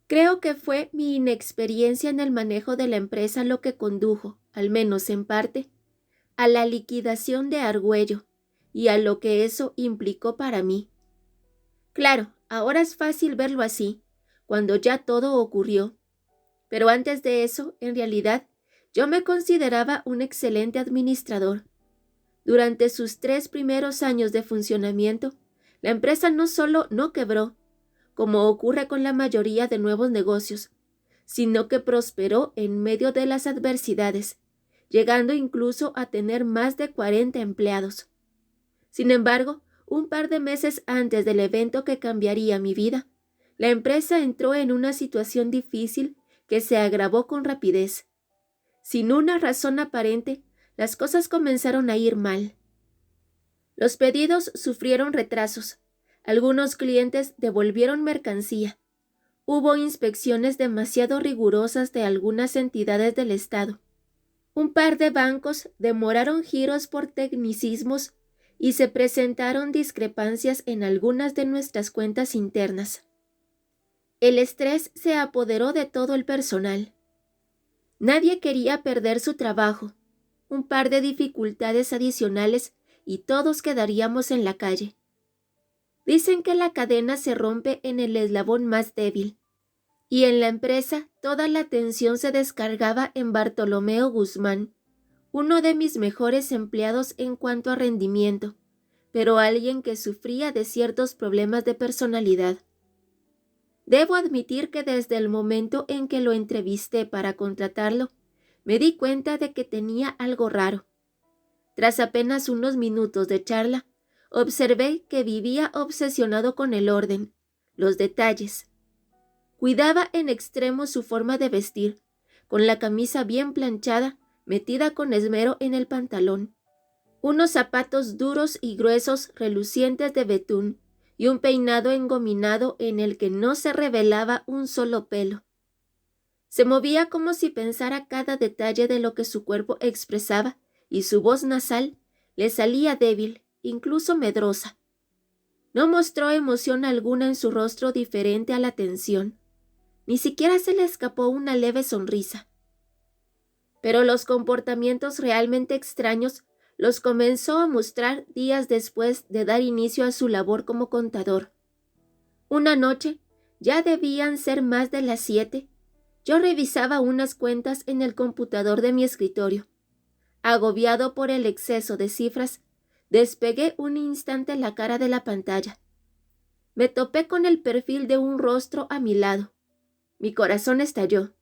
Creo que fue mi inexperiencia en el manejo de la empresa lo que condujo, al menos en parte, a la liquidación de Argüello y a lo que eso implicó para mí. Claro, ahora es fácil verlo así, cuando ya todo ocurrió, pero antes de eso, en realidad, yo me consideraba un excelente administrador. Durante sus 3 primeros años de funcionamiento, la empresa no solo no quebró, como ocurre con la mayoría de nuevos negocios, sino que prosperó en medio de las adversidades, llegando incluso a tener más de 40 empleados. Sin embargo, un par de meses antes del evento que cambiaría mi vida, la empresa entró en una situación difícil que se agravó con rapidez. Sin una razón aparente, las cosas comenzaron a ir mal. Los pedidos sufrieron retrasos. Algunos clientes devolvieron mercancía. Hubo inspecciones demasiado rigurosas de algunas entidades del Estado. Un par de bancos demoraron giros por tecnicismos y se presentaron discrepancias en algunas de nuestras cuentas internas. El estrés se apoderó de todo el personal. Nadie quería perder su trabajo. Un par de dificultades adicionales y todos quedaríamos en la calle. Dicen que la cadena se rompe en el eslabón más débil, y en la empresa toda la tensión se descargaba en Bartolomeo Guzmán, uno de mis mejores empleados en cuanto a rendimiento, pero alguien que sufría de ciertos problemas de personalidad. Debo admitir que desde el momento en que lo entrevisté para contratarlo, me di cuenta de que tenía algo raro. Tras apenas unos minutos de charla, observé que vivía obsesionado con el orden, los detalles. Cuidaba en extremo su forma de vestir, con la camisa bien planchada, metida con esmero en el pantalón, unos zapatos duros y gruesos relucientes de betún y un peinado engominado en el que no se revelaba un solo pelo. Se movía como si pensara cada detalle de lo que su cuerpo expresaba y su voz nasal le salía débil, incluso medrosa. No mostró emoción alguna en su rostro diferente a la tensión. Ni siquiera se le escapó una leve sonrisa. Pero los comportamientos realmente extraños los comenzó a mostrar días después de dar inicio a su labor como contador. Una noche, ya debían ser más de las 7, yo revisaba unas cuentas en el computador de mi escritorio. Agobiado por el exceso de cifras, despegué un instante la cara de la pantalla. Me topé con el perfil de un rostro a mi lado. Mi corazón estalló.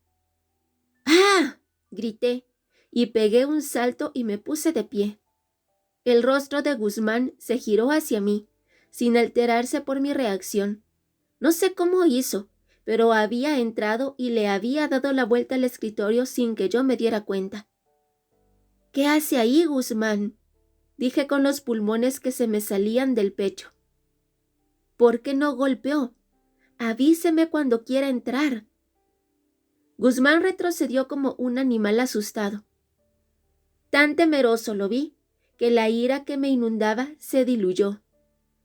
¡Ah!, grité, y pegué un salto y me puse de pie. El rostro de Guzmán se giró hacia mí, sin alterarse por mi reacción. No sé cómo hizo, pero había entrado y le había dado la vuelta al escritorio sin que yo me diera cuenta. «¿Qué hace ahí, Guzmán?», dije con los pulmones que se me salían del pecho. «¿Por qué no golpeó? Avíseme cuando quiera entrar». Guzmán retrocedió como un animal asustado. Tan temeroso lo vi, que la ira que me inundaba se diluyó.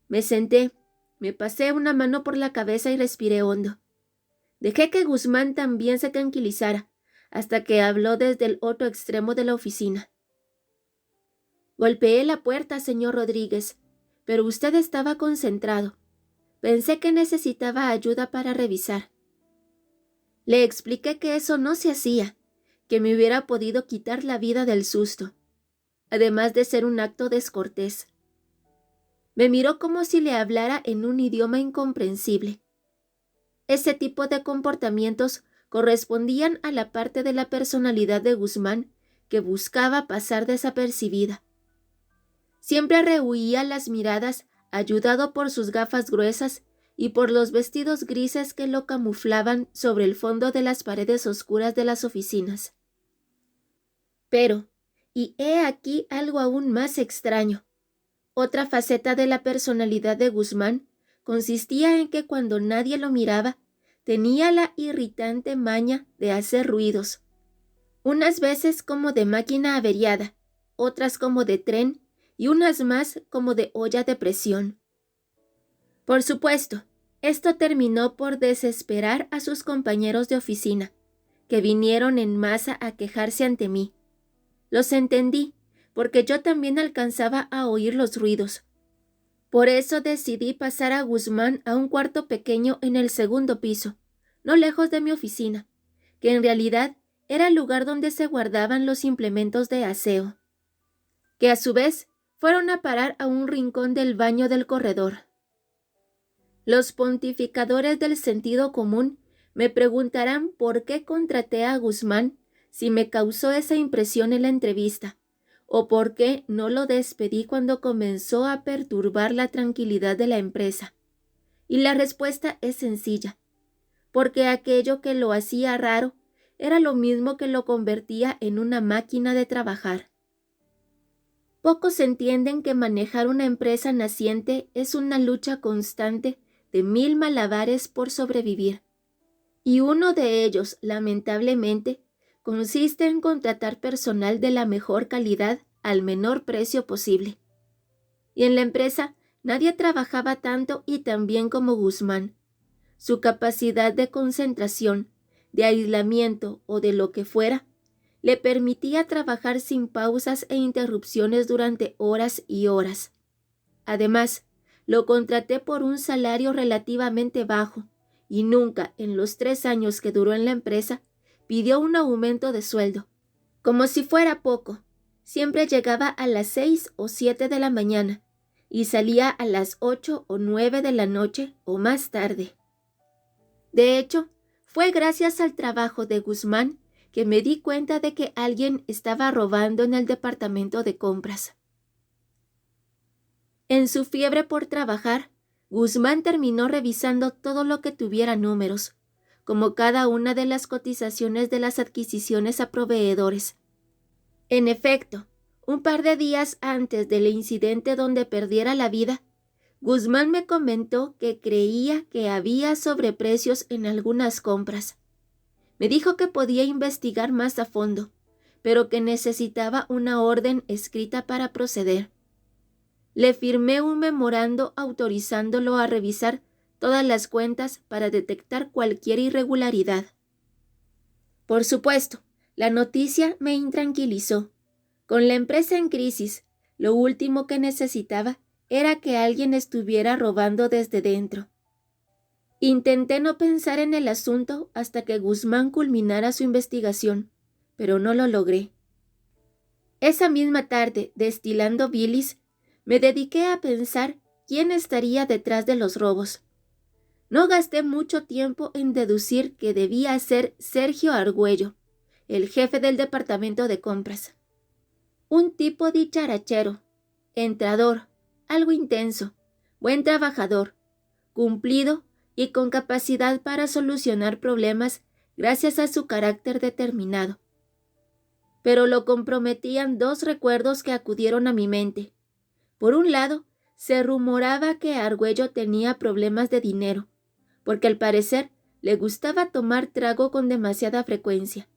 Me senté, me pasé una mano por la cabeza y respiré hondo. Dejé que Guzmán también se tranquilizara, hasta que habló desde el otro extremo de la oficina. «Golpeé la puerta, señor Rodríguez, pero usted estaba concentrado. Pensé que necesitaba ayuda para revisar». Le expliqué que eso no se hacía, que me hubiera podido quitar la vida del susto, además de ser un acto descortés. Me miró como si le hablara en un idioma incomprensible. Ese tipo de comportamientos correspondían a la parte de la personalidad de Guzmán que buscaba pasar desapercibida. Siempre rehuía las miradas, ayudado por sus gafas gruesas y por los vestidos grises que lo camuflaban sobre el fondo de las paredes oscuras de las oficinas. Pero, y he aquí algo aún más extraño. Otra faceta de la personalidad de Guzmán consistía en que cuando nadie lo miraba, tenía la irritante maña de hacer ruidos. Unas veces como de máquina averiada, otras como de tren y unas más como de olla de presión. Por supuesto, Esto terminó por desesperar a sus compañeros de oficina, que vinieron en masa a quejarse ante mí. Los entendí, porque yo también alcanzaba a oír los ruidos. Por eso decidí pasar a Guzmán a un cuarto pequeño en el segundo piso, no lejos de mi oficina, que en realidad era el lugar donde se guardaban los implementos de aseo, que a su vez fueron a parar a un rincón del baño del corredor. Los pontificadores del sentido común me preguntarán por qué contraté a Guzmán si me causó esa impresión en la entrevista, o por qué no lo despedí cuando comenzó a perturbar la tranquilidad de la empresa. Y la respuesta es sencilla, porque aquello que lo hacía raro era lo mismo que lo convertía en una máquina de trabajar. Pocos entienden que manejar una empresa naciente es una lucha constante de 1000 malabares por sobrevivir. Y uno de ellos, lamentablemente, consiste en contratar personal de la mejor calidad al menor precio posible. Y en la empresa nadie trabajaba tanto y tan bien como Guzmán. Su capacidad de concentración, de aislamiento o de lo que fuera, le permitía trabajar sin pausas e interrupciones durante horas y horas. Además, lo contraté por un salario relativamente bajo y nunca, en los 3 años que duró en la empresa, pidió un aumento de sueldo. Como si fuera poco, siempre llegaba a las 6 o 7 de la mañana y salía a las 8 o 9 de la noche o más tarde. De hecho, fue gracias al trabajo de Guzmán que me di cuenta de que alguien estaba robando en el departamento de compras. En su fiebre por trabajar, Guzmán terminó revisando todo lo que tuviera números, como cada una de las cotizaciones de las adquisiciones a proveedores. En efecto, un par de días antes del incidente donde perdiera la vida, Guzmán me comentó que creía que había sobreprecios en algunas compras. Me dijo que podía investigar más a fondo, pero que necesitaba una orden escrita para proceder. Le firmé un memorando autorizándolo a revisar todas las cuentas para detectar cualquier irregularidad. Por supuesto, la noticia me intranquilizó. Con la empresa en crisis, lo último que necesitaba era que alguien estuviera robando desde dentro. Intenté no pensar en el asunto hasta que Guzmán culminara su investigación, pero no lo logré. Esa misma tarde, destilando bilis, me dediqué a pensar quién estaría detrás de los robos. No gasté mucho tiempo en deducir que debía ser Sergio Argüello, el jefe del departamento de compras. Un tipo dicharachero, entrador, algo intenso, buen trabajador, cumplido y con capacidad para solucionar problemas gracias a su carácter determinado. Pero lo comprometían 2 recuerdos que acudieron a mi mente. Por un lado, se rumoraba que Argüello tenía problemas de dinero, porque al parecer le gustaba tomar trago con demasiada frecuencia.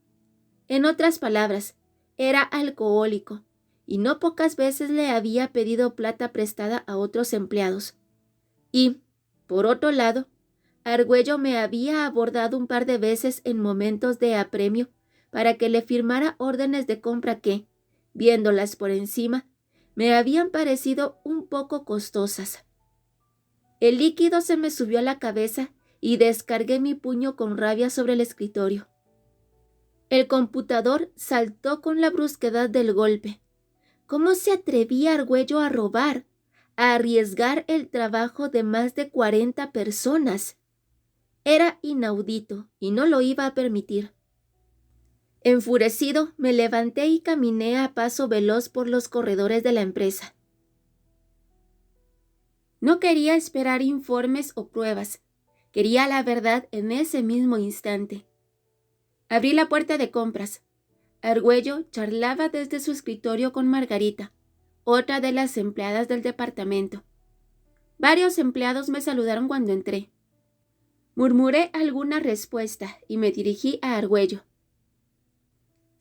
En otras palabras, era alcohólico, y no pocas veces le había pedido plata prestada a otros empleados. Y, por otro lado, Argüello me había abordado un par de veces en momentos de apremio para que le firmara órdenes de compra que, viéndolas por encima, me habían parecido un poco costosas. El líquido se me subió a la cabeza y descargué mi puño con rabia sobre el escritorio. El computador saltó con la brusquedad del golpe. ¿Cómo se atrevía Argüello a robar, a arriesgar el trabajo de más de 40 personas? Era inaudito y no lo iba a permitir. Enfurecido, me levanté y caminé a paso veloz por los corredores de la empresa. No quería esperar informes o pruebas. Quería la verdad en ese mismo instante. Abrí la puerta de compras. Argüello charlaba desde su escritorio con Margarita, otra de las empleadas del departamento. Varios empleados me saludaron cuando entré. Murmuré alguna respuesta y me dirigí a Argüello.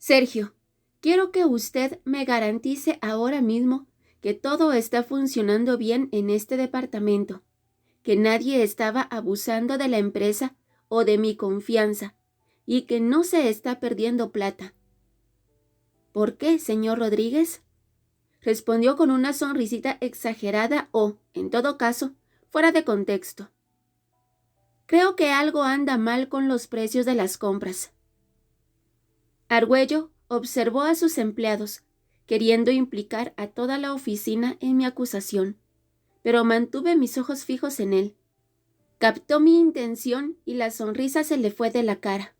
Sergio, quiero que usted me garantice ahora mismo que todo está funcionando bien en este departamento, que nadie estaba abusando de la empresa o de mi confianza y que no se está perdiendo plata. ¿Por qué, señor Rodríguez? Respondió con una sonrisita exagerada o, en todo caso, fuera de contexto. Creo que algo anda mal con los precios de las compras. Argüello observó a sus empleados, queriendo implicar a toda la oficina en mi acusación, pero mantuve mis ojos fijos en él. Captó mi intención y la sonrisa se le fue de la cara.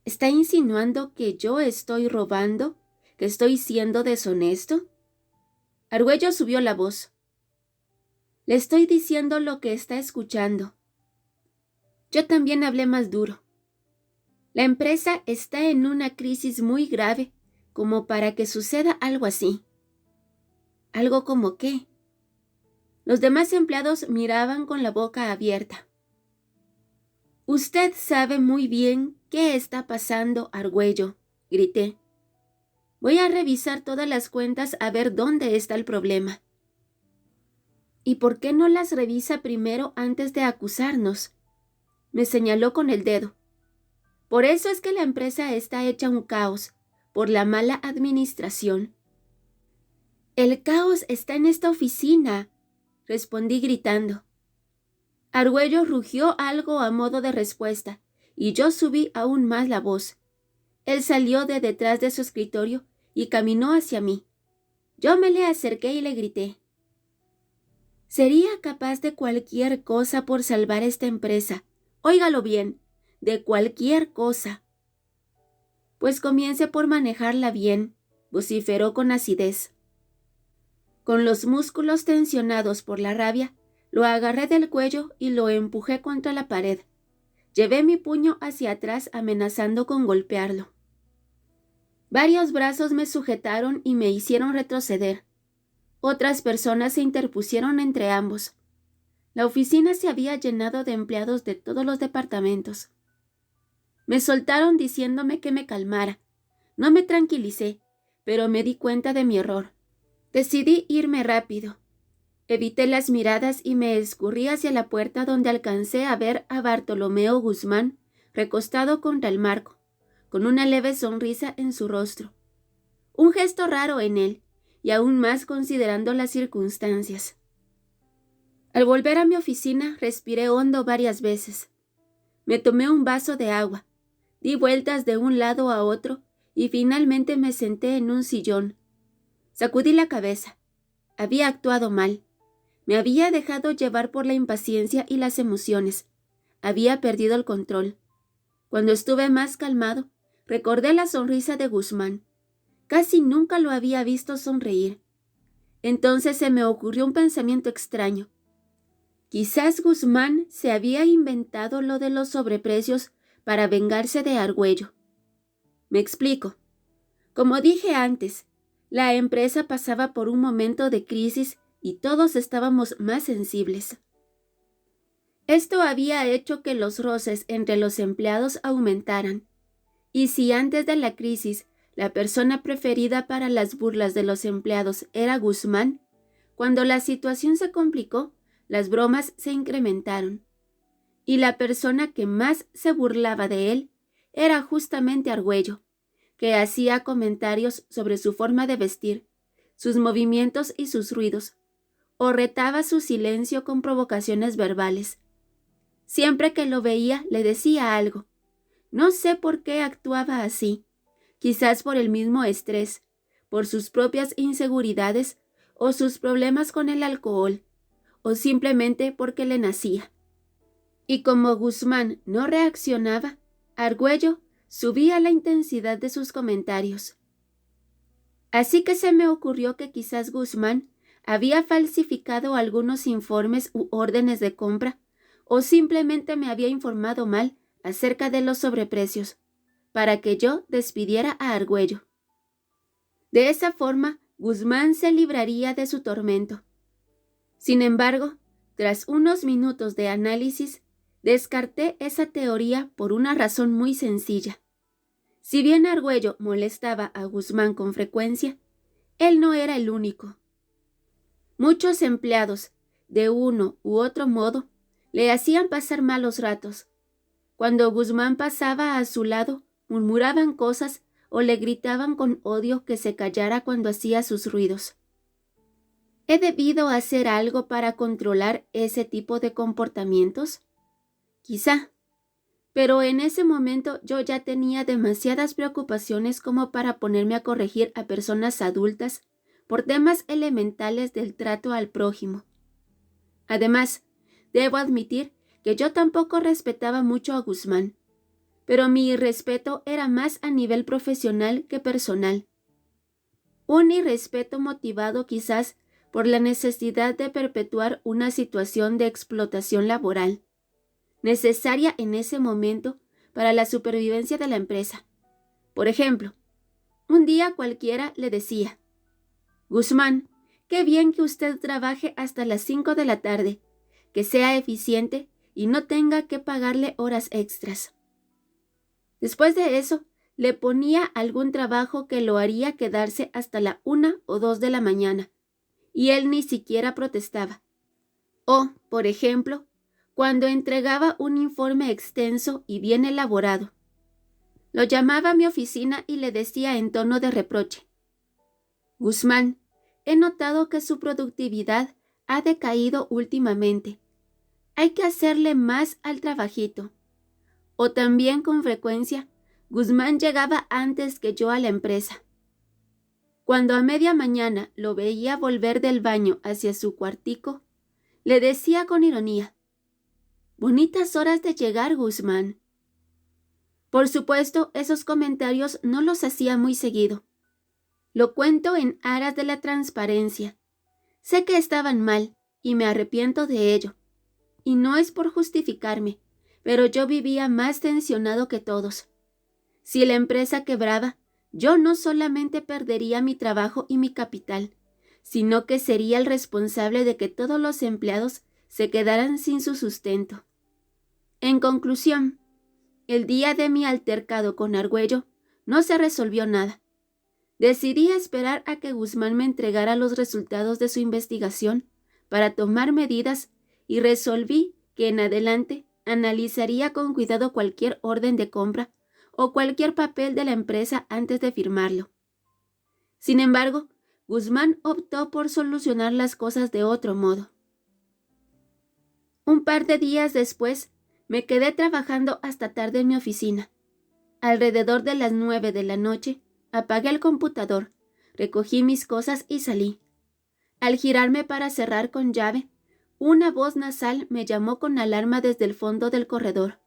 ¿Está insinuando que yo estoy robando? ¿Que estoy siendo deshonesto? Argüello subió la voz. Le estoy diciendo lo que está escuchando. Yo también hablé más duro. La empresa está en una crisis muy grave como para que suceda algo así. ¿Algo como qué? Los demás empleados miraban con la boca abierta. Usted sabe muy bien qué está pasando, Argüello, grité. Voy a revisar todas las cuentas a ver dónde está el problema. ¿Y por qué no las revisa primero antes de acusarnos? Me señaló con el dedo. Por eso es que la empresa está hecha un caos, por la mala administración. El caos está en esta oficina, respondí gritando. Argüello rugió algo a modo de respuesta, y yo subí aún más la voz. Él salió de detrás de su escritorio y caminó hacia mí. Yo me le acerqué y le grité. Sería capaz de cualquier cosa por salvar esta empresa. Óigalo bien, de cualquier cosa. Pues comience por manejarla bien, vociferó con acidez. Con los músculos tensionados por la rabia, lo agarré del cuello y lo empujé contra la pared. Llevé mi puño hacia atrás amenazando con golpearlo. Varios brazos me sujetaron y me hicieron retroceder. Otras personas se interpusieron entre ambos. La oficina se había llenado de empleados de todos los departamentos. Me soltaron diciéndome que me calmara. No me tranquilicé, pero me di cuenta de mi error. Decidí irme rápido. Evité las miradas y me escurrí hacia la puerta donde alcancé a ver a Bartolomeo Guzmán recostado contra el marco, con una leve sonrisa en su rostro. Un gesto raro en él, y aún más considerando las circunstancias. Al volver a mi oficina, respiré hondo varias veces. Me tomé un vaso de agua, di vueltas de un lado a otro y finalmente me senté en un sillón. Sacudí la cabeza. Había actuado mal. Me había dejado llevar por la impaciencia y las emociones. Había perdido el control. Cuando estuve más calmado, recordé la sonrisa de Guzmán. Casi nunca lo había visto sonreír. Entonces se me ocurrió un pensamiento extraño. Quizás Guzmán se había inventado lo de los sobreprecios para vengarse de Argüello. Me explico. Como dije antes, la empresa pasaba por un momento de crisis y todos estábamos más sensibles. Esto había hecho que los roces entre los empleados aumentaran. Y si antes de la crisis la persona preferida para las burlas de los empleados era Guzmán, cuando la situación se complicó, las bromas se incrementaron. Y la persona que más se burlaba de él era justamente Argüello, que hacía comentarios sobre su forma de vestir, sus movimientos y sus ruidos, o retaba su silencio con provocaciones verbales. Siempre que lo veía le decía algo. No sé por qué actuaba así, quizás por el mismo estrés, por sus propias inseguridades o sus problemas con el alcohol, o simplemente porque le nacía. Y como Guzmán no reaccionaba, Argüello subía la intensidad de sus comentarios. Así que se me ocurrió que quizás Guzmán había falsificado algunos informes u órdenes de compra, o simplemente me había informado mal acerca de los sobreprecios, para que yo despidiera a Argüello. De esa forma, Guzmán se libraría de su tormento. Sin embargo, tras unos minutos de análisis, descarté esa teoría por una razón muy sencilla. Si bien Argüello molestaba a Guzmán con frecuencia, él no era el único. Muchos empleados, de uno u otro modo, le hacían pasar malos ratos. Cuando Guzmán pasaba a su lado, murmuraban cosas o le gritaban con odio que se callara cuando hacía sus ruidos. ¿He debido hacer algo para controlar ese tipo de comportamientos? Quizá, pero en ese momento yo ya tenía demasiadas preocupaciones como para ponerme a corregir a personas adultas por temas elementales del trato al prójimo. Además, debo admitir que yo tampoco respetaba mucho a Guzmán, pero mi irrespeto era más a nivel profesional que personal. Un irrespeto motivado quizás por la necesidad de perpetuar una situación de explotación laboral, necesaria en ese momento para la supervivencia de la empresa. Por ejemplo, un día cualquiera le decía: Guzmán, qué bien que usted trabaje hasta las 5 de la tarde, que sea eficiente y no tenga que pagarle horas extras. Después de eso, le ponía algún trabajo que lo haría quedarse hasta la 1 o 2 de la mañana, y él ni siquiera protestaba. O, por ejemplo, cuando entregaba un informe extenso y bien elaborado, lo llamaba a mi oficina y le decía en tono de reproche: Guzmán, he notado que su productividad ha decaído últimamente. Hay que hacerle más al trabajito. O también con frecuencia, Guzmán llegaba antes que yo a la empresa. Cuando a media mañana lo veía volver del baño hacia su cuartico, le decía con ironía: Bonitas horas de llegar, Guzmán. Por supuesto, esos comentarios no los hacía muy seguido. Lo cuento en aras de la transparencia. Sé que estaban mal y me arrepiento de ello. Y no es por justificarme, pero yo vivía más tensionado que todos. Si la empresa quebraba, yo no solamente perdería mi trabajo y mi capital, sino que sería el responsable de que todos los empleados se quedaran sin su sustento. En conclusión, el día de mi altercado con Argüello no se resolvió nada. Decidí esperar a que Guzmán me entregara los resultados de su investigación para tomar medidas y resolví que en adelante analizaría con cuidado cualquier orden de compra o cualquier papel de la empresa antes de firmarlo. Sin embargo, Guzmán optó por solucionar las cosas de otro modo. Un par de días después, me quedé trabajando hasta tarde en mi oficina. Alrededor de las 9 de la noche, apagué el computador, recogí mis cosas y salí. Al girarme para cerrar con llave, una voz nasal me llamó con alarma desde el fondo del corredor.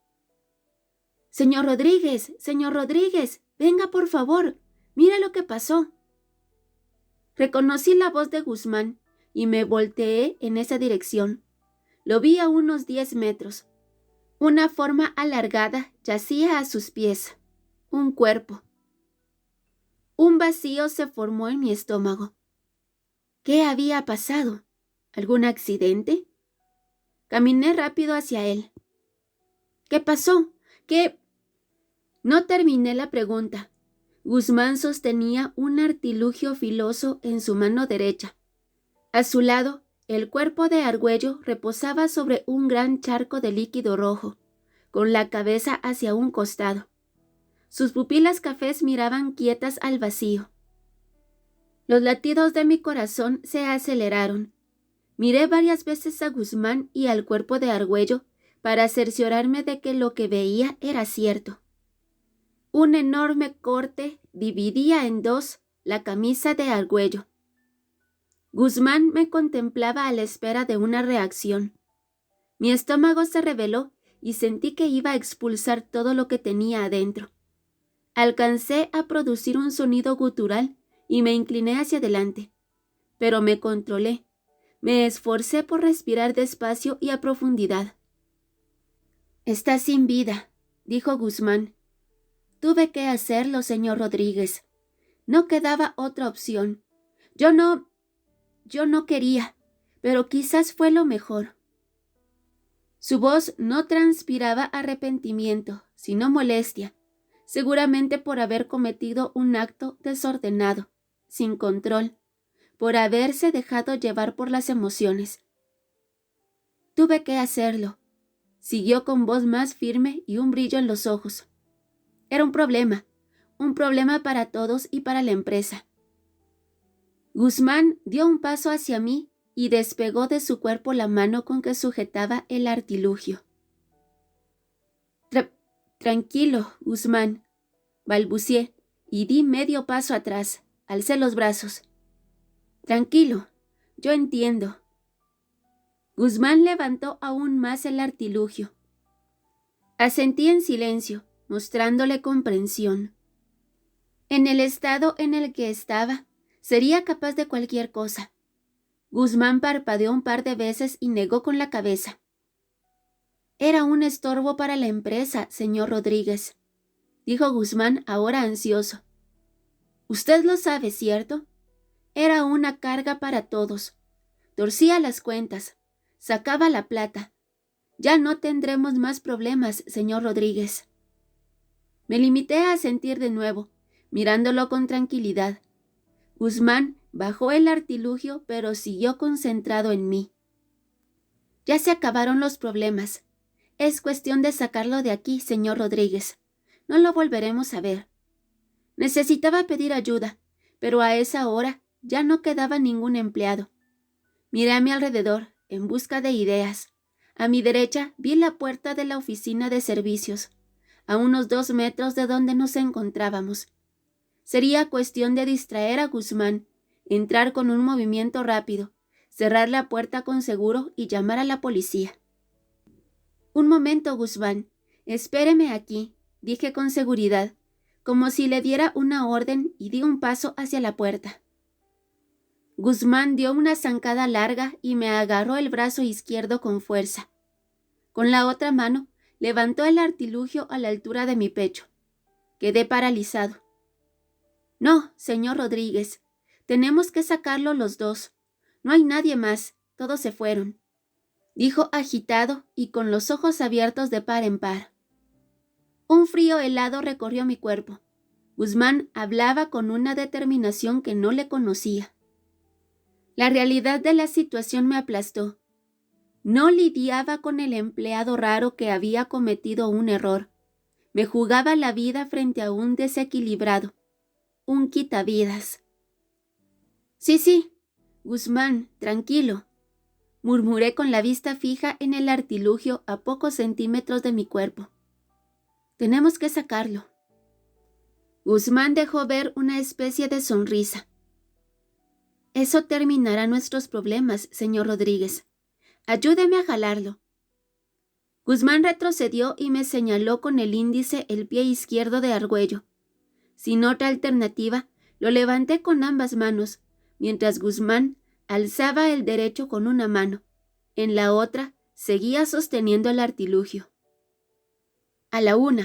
Señor Rodríguez, venga por favor, mira lo que pasó. Reconocí la voz de Guzmán y me volteé en esa dirección. Lo vi a unos 10 metros. Una forma alargada yacía a sus pies. Un cuerpo. Un vacío se formó en mi estómago. ¿Qué había pasado? ¿Algún accidente? Caminé rápido hacia él. ¿Qué pasó? ¿Qué? No terminé la pregunta. Guzmán sostenía un artilugio filoso en su mano derecha. A su lado, el cuerpo de Argüello reposaba sobre un gran charco de líquido rojo, con la cabeza hacia un costado. Sus pupilas cafés miraban quietas al vacío. Los latidos de mi corazón se aceleraron. Miré varias veces a Guzmán y al cuerpo de Argüello para cerciorarme de que lo que veía era cierto. Un enorme corte dividía en dos la camisa de Argüello. Guzmán me contemplaba a la espera de una reacción. Mi estómago se reveló y sentí que iba a expulsar todo lo que tenía adentro. Alcancé a producir un sonido gutural y me incliné hacia adelante, pero me controlé. Me esforcé por respirar despacio y a profundidad. «Está sin vida», dijo Guzmán. «Tuve que hacerlo, señor Rodríguez. No quedaba otra opción. Yo no quería, pero quizás fue lo mejor». Su voz no transpiraba arrepentimiento, sino molestia, seguramente por haber cometido un acto desordenado, sin control, por haberse dejado llevar por las emociones. Tuve que hacerlo. Siguió con voz más firme y un brillo en los ojos. Era un problema para todos y para la empresa. Guzmán dio un paso hacia mí y despegó de su cuerpo la mano con que sujetaba el artilugio. Tranquilo, Guzmán, balbucié y di medio paso atrás. Alcé los brazos. Tranquilo, yo entiendo. Guzmán levantó aún más el artilugio. Asentí en silencio, mostrándole comprensión. En el estado en el que estaba, sería capaz de cualquier cosa. Guzmán parpadeó un par de veces y negó con la cabeza. Era un estorbo para la empresa, señor Rodríguez, dijo Guzmán ahora ansioso. Usted lo sabe, ¿cierto? Era una carga para todos. Torcía las cuentas, sacaba la plata. Ya no tendremos más problemas, señor Rodríguez. Me limité a asentir de nuevo, mirándolo con tranquilidad. Guzmán bajó el artilugio, pero siguió concentrado en mí. Ya se acabaron los problemas. Es cuestión de sacarlo de aquí, señor Rodríguez. No lo volveremos a ver. Necesitaba pedir ayuda, pero a esa hora ya no quedaba ningún empleado. Miré a mi alrededor, en busca de ideas. A mi derecha vi la puerta de la oficina de servicios, a unos 2 metros de donde nos encontrábamos. Sería cuestión de distraer a Guzmán, entrar con un movimiento rápido, cerrar la puerta con seguro y llamar a la policía. Un momento, Guzmán. Espéreme aquí, dije con seguridad, como si le diera una orden, y di un paso hacia la puerta. Guzmán dio una zancada larga y me agarró el brazo izquierdo con fuerza. Con la otra mano levantó el artilugio a la altura de mi pecho. Quedé paralizado. No, señor Rodríguez, tenemos que sacarlo los dos. No hay nadie más, todos se fueron, dijo agitado y con los ojos abiertos de par en par. Un frío helado recorrió mi cuerpo. Guzmán hablaba con una determinación que no le conocía. La realidad de la situación me aplastó. No lidiaba con el empleado raro que había cometido un error. Me jugaba la vida frente a un desequilibrado, un quitavidas. Sí, Guzmán, tranquilo, murmuré con la vista fija en el artilugio a pocos centímetros de mi cuerpo. Tenemos que sacarlo. Guzmán dejó ver una especie de sonrisa. Eso terminará nuestros problemas, señor Rodríguez. Ayúdeme a jalarlo. Guzmán retrocedió y me señaló con el índice el pie izquierdo de Argüello. Sin otra alternativa, lo levanté con ambas manos, mientras Guzmán alzaba el derecho con una mano. En la otra, seguía sosteniendo el artilugio. A la 1,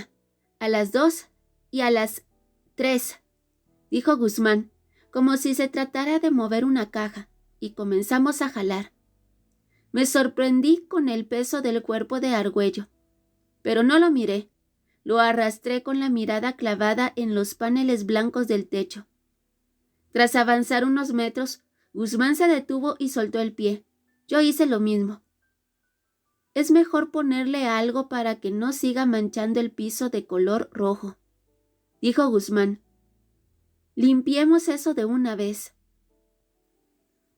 a las 2 y a las 3, dijo Guzmán, como si se tratara de mover una caja, y comenzamos a jalar. Me sorprendí con el peso del cuerpo de Argüello, pero no lo miré. Lo arrastré con la mirada clavada en los paneles blancos del techo. Tras avanzar unos metros, Guzmán se detuvo y soltó el pie. Yo hice lo mismo. Es mejor ponerle algo para que no siga manchando el piso de color rojo, dijo Guzmán. Limpiemos eso de una vez.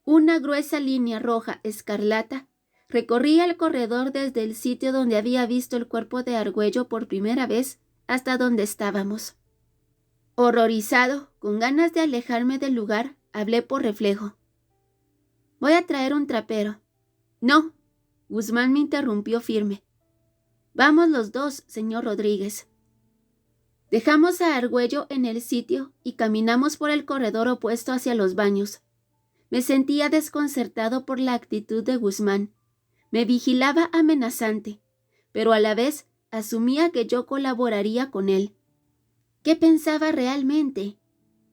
Una gruesa línea roja escarlata recorría el corredor desde el sitio donde había visto el cuerpo de Argüello por primera vez hasta donde estábamos. Horrorizado, con ganas de alejarme del lugar, hablé por reflejo. Voy a traer un trapero. No, Guzmán me interrumpió firme. Vamos los dos, señor Rodríguez. Dejamos a Argüello en el sitio y caminamos por el corredor opuesto hacia los baños. Me sentía desconcertado por la actitud de Guzmán. Me vigilaba amenazante, pero a la vez asumía que yo colaboraría con él. ¿Qué pensaba realmente?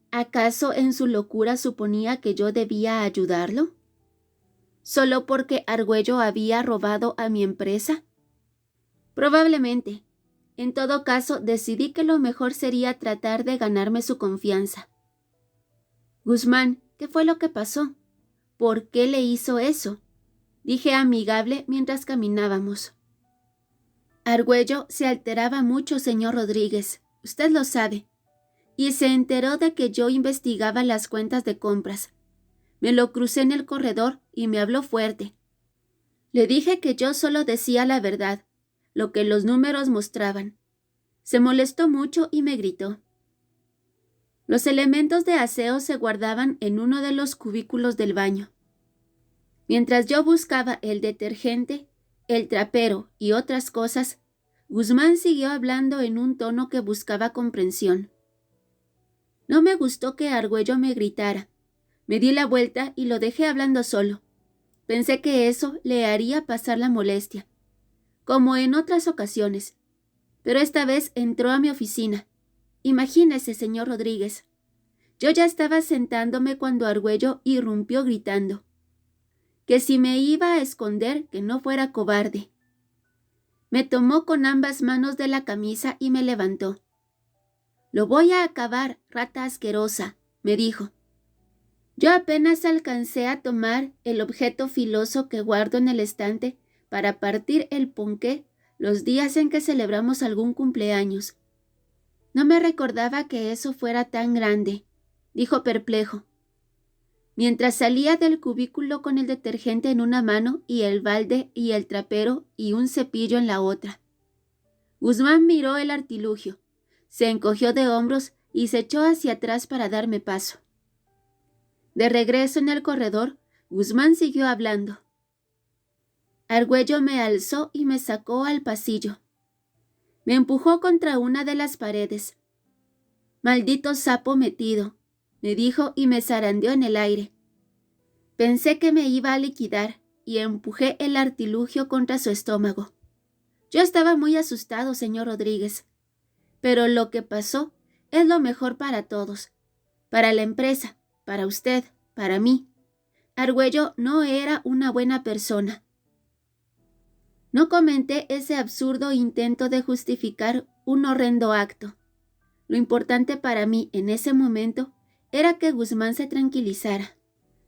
¿Acaso en su locura suponía que yo debía ayudarlo? ¿Solo porque Argüello había robado a mi empresa? Probablemente. En todo caso, decidí que lo mejor sería tratar de ganarme su confianza. Guzmán, ¿qué fue lo que pasó? ¿Por qué le hizo eso? dije amigable mientras caminábamos. Argüello se alteraba mucho, señor Rodríguez, usted lo sabe, y se enteró de que yo investigaba las cuentas de compras. Me lo crucé en el corredor y me habló fuerte. Le dije que yo solo decía la verdad, lo que los números mostraban. Se molestó mucho y me gritó. Los elementos de aseo se guardaban en uno de los cubículos del baño. Mientras yo buscaba el detergente, el trapero y otras cosas, Guzmán siguió hablando en un tono que buscaba comprensión. No me gustó que Argüello me gritara. Me di la vuelta y lo dejé hablando solo. Pensé que eso le haría pasar la molestia, como en otras ocasiones. Pero esta vez entró a mi oficina. Imagínese, señor Rodríguez. Yo ya estaba sentándome cuando Argüello irrumpió gritando. Que si me iba a esconder, que no fuera cobarde. Me tomó con ambas manos de la camisa y me levantó. «Lo voy a acabar, rata asquerosa», me dijo. Yo apenas alcancé a tomar el objeto filoso que guardo en el estante para partir el ponqué los días en que celebramos algún cumpleaños. No me recordaba que eso fuera tan grande, dijo perplejo, mientras salía del cubículo con el detergente en una mano y el balde y el trapero y un cepillo en la otra. Guzmán miró el artilugio, se encogió de hombros y se echó hacia atrás para darme paso. De regreso en el corredor, Guzmán siguió hablando. Argüello me alzó y me sacó al pasillo. Me empujó contra una de las paredes. «Maldito sapo metido», me dijo y me zarandeó en el aire. Pensé que me iba a liquidar y empujé el artilugio contra su estómago. Yo estaba muy asustado, señor Rodríguez, pero lo que pasó es lo mejor para todos, para la empresa, para usted, para mí. Argüello no era una buena persona. No comenté ese absurdo intento de justificar un horrendo acto. Lo importante para mí en ese momento era que Guzmán se tranquilizara,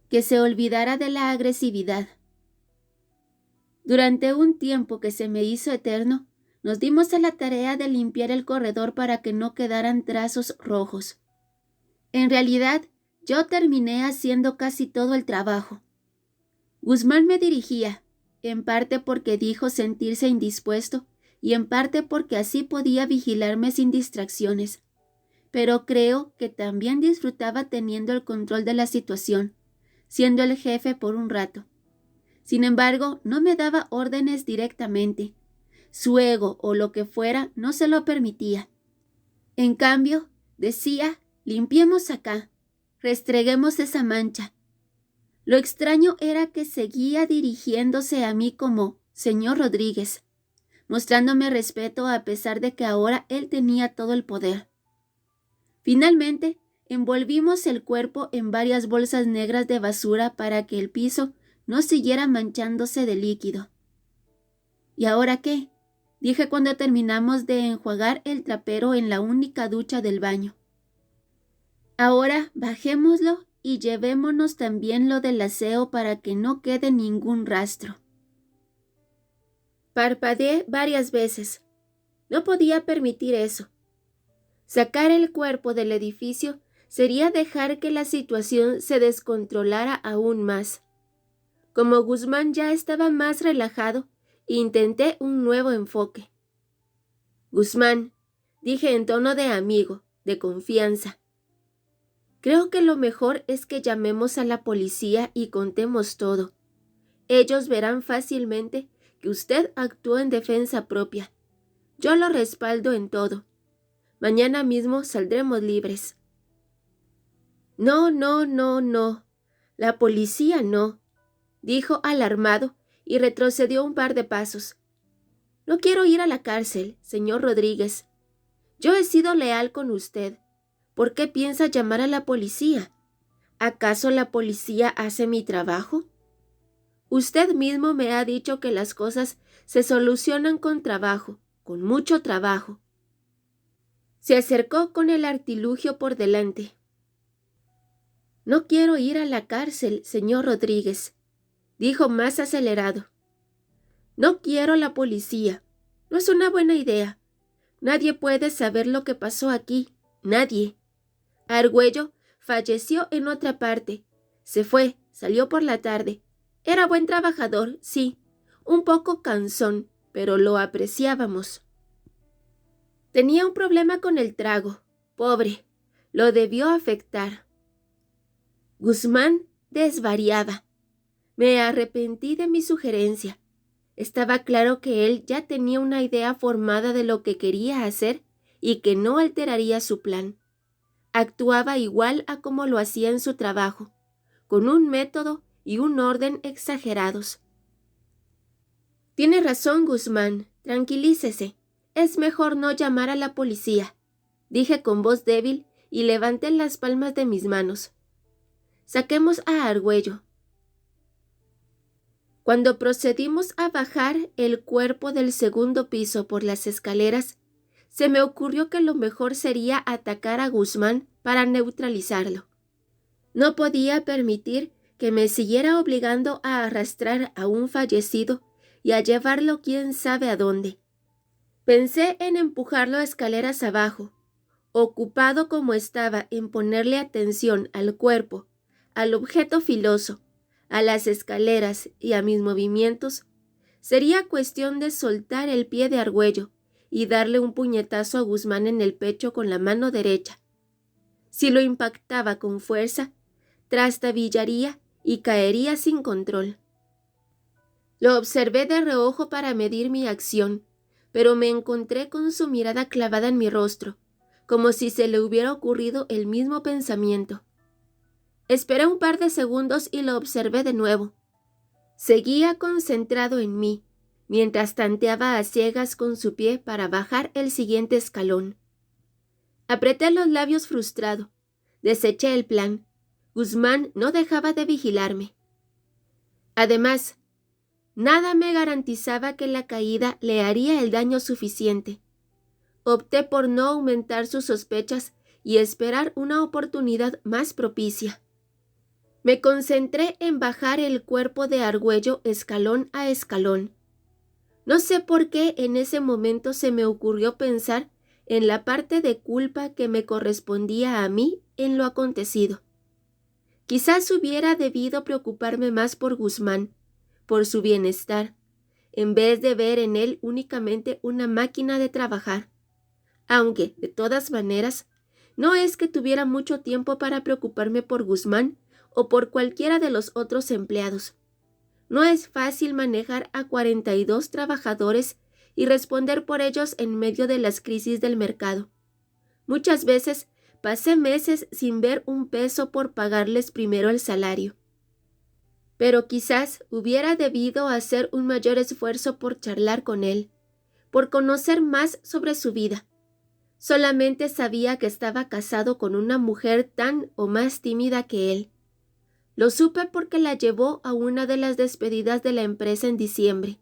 que se olvidara de la agresividad. Durante un tiempo que se me hizo eterno, nos dimos a la tarea de limpiar el corredor para que no quedaran trazos rojos. En realidad, yo terminé haciendo casi todo el trabajo. Guzmán me dirigía, en parte porque dijo sentirse indispuesto y en parte porque así podía vigilarme sin distracciones. Pero creo que también disfrutaba teniendo el control de la situación, siendo el jefe por un rato. Sin embargo, no me daba órdenes directamente. Su ego o lo que fuera no se lo permitía. En cambio, decía, limpiemos acá, restreguemos esa mancha. Lo extraño era que seguía dirigiéndose a mí como señor Rodríguez, mostrándome respeto a pesar de que ahora él tenía todo el poder. Finalmente, envolvimos el cuerpo en varias bolsas negras de basura para que el piso no siguiera manchándose de líquido. ¿Y ahora qué?, dije cuando terminamos de enjuagar el trapero en la única ducha del baño. Ahora bajémoslo y llevémonos también lo del aseo para que no quede ningún rastro. Parpadeé varias veces. No podía permitir eso. Sacar el cuerpo del edificio sería dejar que la situación se descontrolara aún más. Como Guzmán ya estaba más relajado, intenté un nuevo enfoque. «Guzmán», dije en tono de amigo, de confianza, «creo que lo mejor es que llamemos a la policía y contemos todo. Ellos verán fácilmente que usted actuó en defensa propia. Yo lo respaldo en todo. Mañana mismo saldremos libres». «No, no, no, no. La policía no», dijo alarmado y retrocedió un par de pasos. «No quiero ir a la cárcel, señor Rodríguez. Yo he sido leal con usted. ¿Por qué piensa llamar a la policía? ¿Acaso la policía hace mi trabajo? Usted mismo me ha dicho que las cosas se solucionan con trabajo, con mucho trabajo». Se acercó con el artilugio por delante. «No quiero ir a la cárcel, señor Rodríguez», dijo más acelerado. No quiero la policía. No es una buena idea. Nadie puede saber lo que pasó aquí. Nadie. Argüello falleció en otra parte. Se fue, salió por la tarde. Era buen trabajador, sí. Un poco cansón, pero lo apreciábamos. Tenía un problema con el trago. Pobre. Lo debió afectar. Guzmán desvariaba. Me arrepentí de mi sugerencia. Estaba claro que él ya tenía una idea formada de lo que quería hacer y que no alteraría su plan. Actuaba igual a como lo hacía en su trabajo, con un método y un orden exagerados. Tiene razón, Guzmán. Tranquilícese. Es mejor no llamar a la policía, dije con voz débil y levanté las palmas de mis manos. Saquemos a Argüello. Cuando procedimos a bajar el cuerpo del segundo piso por las escaleras, se me ocurrió que lo mejor sería atacar a Guzmán para neutralizarlo. No podía permitir que me siguiera obligando a arrastrar a un fallecido y a llevarlo quién sabe a dónde. Pensé en empujarlo escaleras abajo. Ocupado como estaba en ponerle atención al cuerpo, al objeto filoso, a las escaleras y a mis movimientos, sería cuestión de soltar el pie de Argüello y darle un puñetazo a Guzmán en el pecho con la mano derecha. Si lo impactaba con fuerza, trastabillaría y caería sin control. Lo observé de reojo para medir mi acción, pero me encontré con su mirada clavada en mi rostro, como si se le hubiera ocurrido el mismo pensamiento. Esperé un par de segundos y lo observé de nuevo. Seguía concentrado en mí, mientras tanteaba a ciegas con su pie para bajar el siguiente escalón. Apreté los labios frustrado. Deseché el plan. Guzmán no dejaba de vigilarme. Además, nada me garantizaba que la caída le haría el daño suficiente. Opté por no aumentar sus sospechas y esperar una oportunidad más propicia. Me concentré en bajar el cuerpo de Argüello escalón a escalón. No sé por qué en ese momento se me ocurrió pensar en la parte de culpa que me correspondía a mí en lo acontecido. Quizás hubiera debido preocuparme más por Guzmán, por su bienestar, en vez de ver en él únicamente una máquina de trabajar. Aunque, de todas maneras, no es que tuviera mucho tiempo para preocuparme por Guzmán o por cualquiera de los otros empleados. No es fácil manejar a 42 trabajadores y responder por ellos en medio de las crisis del mercado. Muchas veces pasé meses sin ver un peso por pagarles primero el salario. Pero quizás hubiera debido hacer un mayor esfuerzo por charlar con él, por conocer más sobre su vida. Solamente sabía que estaba casado con una mujer tan o más tímida que él. Lo supe porque la llevó a una de las despedidas de la empresa en diciembre.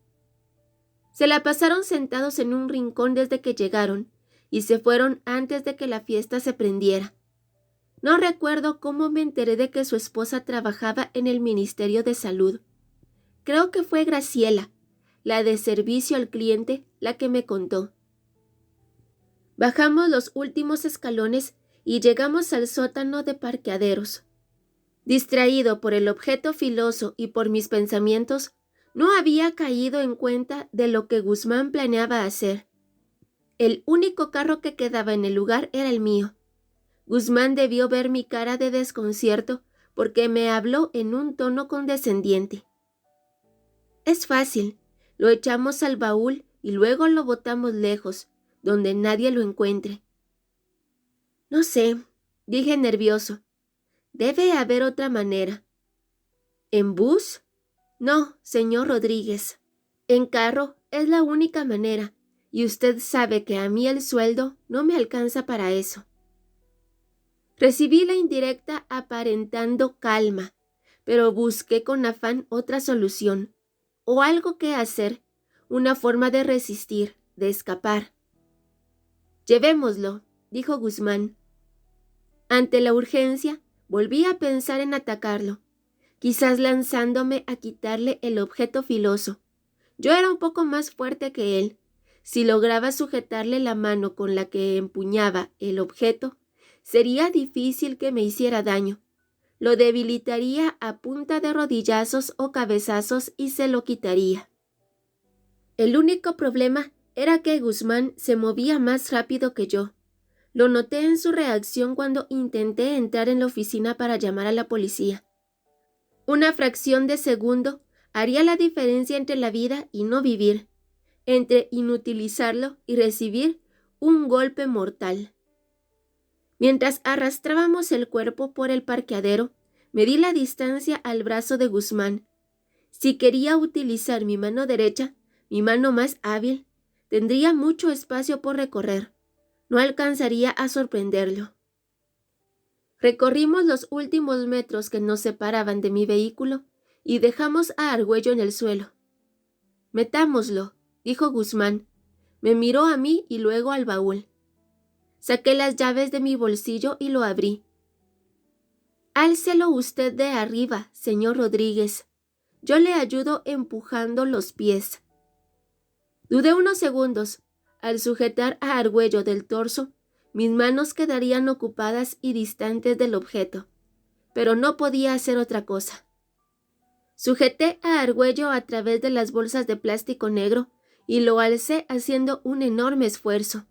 Se la pasaron sentados en un rincón desde que llegaron y se fueron antes de que la fiesta se prendiera. No recuerdo cómo me enteré de que su esposa trabajaba en el Ministerio de Salud. Creo que fue Graciela, la de servicio al cliente, la que me contó. Bajamos los últimos escalones y llegamos al sótano de parqueaderos. Distraído por el objeto filoso y por mis pensamientos, no había caído en cuenta de lo que Guzmán planeaba hacer. El único carro que quedaba en el lugar era el mío. Guzmán debió ver mi cara de desconcierto porque me habló en un tono condescendiente. Es fácil, lo echamos al baúl y luego lo botamos lejos, donde nadie lo encuentre. No sé, dije nervioso. Debe haber otra manera. ¿En bus? No, señor Rodríguez. En carro es la única manera, y usted sabe que a mí el sueldo no me alcanza para eso. Recibí la indirecta aparentando calma, pero busqué con afán otra solución, o algo que hacer, una forma de resistir, de escapar. Llevémoslo, dijo Guzmán. Ante la urgencia, volví a pensar en atacarlo. quizás lanzándome a quitarle el objeto filoso. Yo era un poco más fuerte que él. Si lograba sujetarle la mano con la que empuñaba el objeto, sería difícil que me hiciera daño. Lo debilitaría a punta de rodillazos o cabezazos y se lo quitaría. El único problema era que Guzmán se movía más rápido que yo. Lo noté en su reacción cuando intenté entrar en la oficina para llamar a la policía. Una fracción de segundo haría la diferencia entre la vida y no vivir, entre inutilizarlo y recibir un golpe mortal. Mientras arrastrábamos el cuerpo por el parqueadero, medí la distancia al brazo de Guzmán. Si quería utilizar mi mano derecha, mi mano más hábil, tendría mucho espacio por recorrer. No alcanzaría a sorprenderlo. Recorrimos los últimos metros que nos separaban de mi vehículo y dejamos a Argüello en el suelo. «Metámoslo», dijo Guzmán. Me miró a mí y luego al baúl. Saqué las llaves de mi bolsillo y lo abrí. «Álcelo usted de arriba, señor Rodríguez. Yo le ayudo empujando los pies». Dudé unos segundos. Al sujetar a Argüello del torso, mis manos quedarían ocupadas y distantes del objeto, pero no podía hacer otra cosa. Sujeté a Argüello a través de las bolsas de plástico negro y lo alcé haciendo un enorme esfuerzo.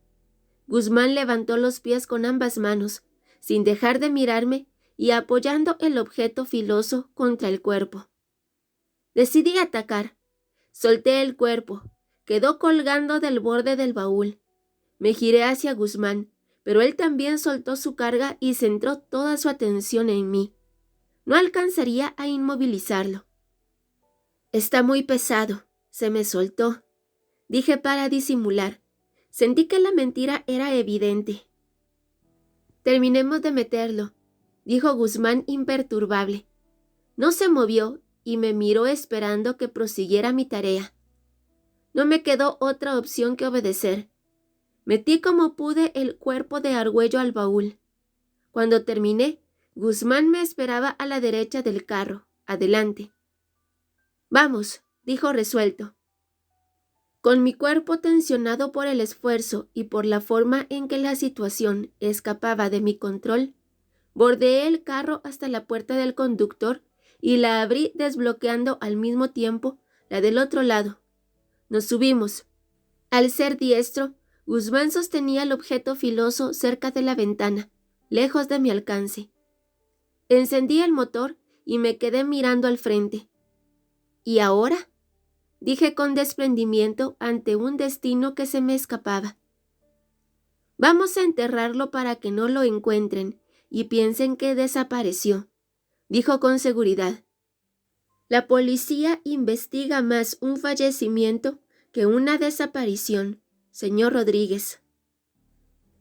Guzmán levantó los pies con ambas manos, sin dejar de mirarme y apoyando el objeto filoso contra el cuerpo. Decidí atacar. Solté el cuerpo. Quedó colgando del borde del baúl. Me giré hacia Guzmán, pero él también soltó su carga y centró toda su atención en mí. No alcanzaría a inmovilizarlo. «Está muy pesado», se me soltó. Dije para disimular. Sentí que la mentira era evidente. «Terminemos de meterlo», dijo Guzmán imperturbable. No se movió y me miró esperando que prosiguiera mi tarea. No me quedó otra opción que obedecer. Metí como pude el cuerpo de Argüello al baúl. Cuando terminé, Guzmán me esperaba a la derecha del carro, adelante. «Vamos», dijo resuelto. Con mi cuerpo tensionado por el esfuerzo y por la forma en que la situación escapaba de mi control, bordeé el carro hasta la puerta del conductor y la abrí desbloqueando al mismo tiempo la del otro lado. Nos subimos. Al ser diestro, Guzmán sostenía el objeto filoso cerca de la ventana, lejos de mi alcance. Encendí el motor y me quedé mirando al frente. «¿Y ahora?», dije con desprendimiento ante un destino que se me escapaba. «Vamos a enterrarlo para que no lo encuentren y piensen que desapareció», dijo con seguridad. «La policía investiga más un fallecimiento que una desaparición, señor Rodríguez.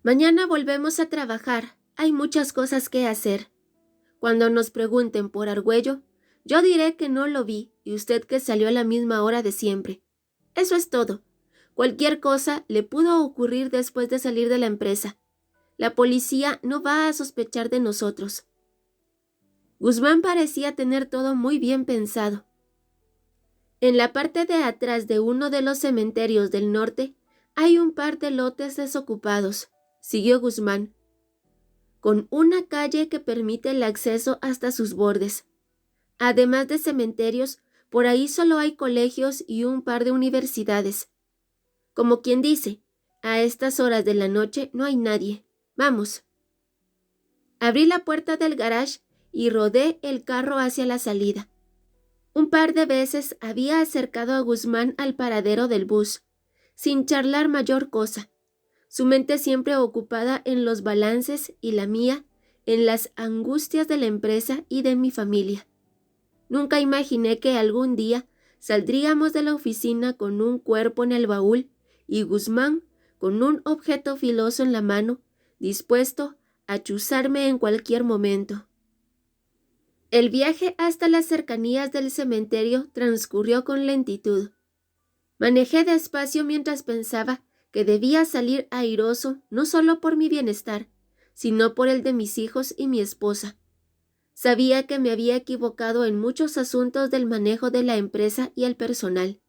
Mañana volvemos a trabajar. Hay muchas cosas que hacer. Cuando nos pregunten por Argüello, yo diré que no lo vi y usted que salió a la misma hora de siempre. Eso es todo. Cualquier cosa le pudo ocurrir después de salir de la empresa. La policía no va a sospechar de nosotros». Guzmán parecía tener todo muy bien pensado. En la parte de atrás de uno de los cementerios del norte hay un par de lotes desocupados, siguió Guzmán, con una calle que permite el acceso hasta sus bordes. Además de cementerios, por ahí solo hay colegios y un par de universidades. Como quien dice, a estas horas de la noche no hay nadie. Vamos. Abrí la puerta del garage y rodé el carro hacia la salida. Un par de veces había acercado a Guzmán al paradero del bus, sin charlar mayor cosa, su mente siempre ocupada en los balances y la mía en las angustias de la empresa y de mi familia. Nunca imaginé que algún día saldríamos de la oficina con un cuerpo en el baúl y Guzmán con un objeto filoso en la mano, dispuesto a chuzarme en cualquier momento. El viaje hasta las cercanías del cementerio transcurrió con lentitud. Manejé despacio mientras pensaba que debía salir airoso no solo por mi bienestar, sino por el de mis hijos y mi esposa. Sabía que me había equivocado en muchos asuntos del manejo de la empresa y el personal.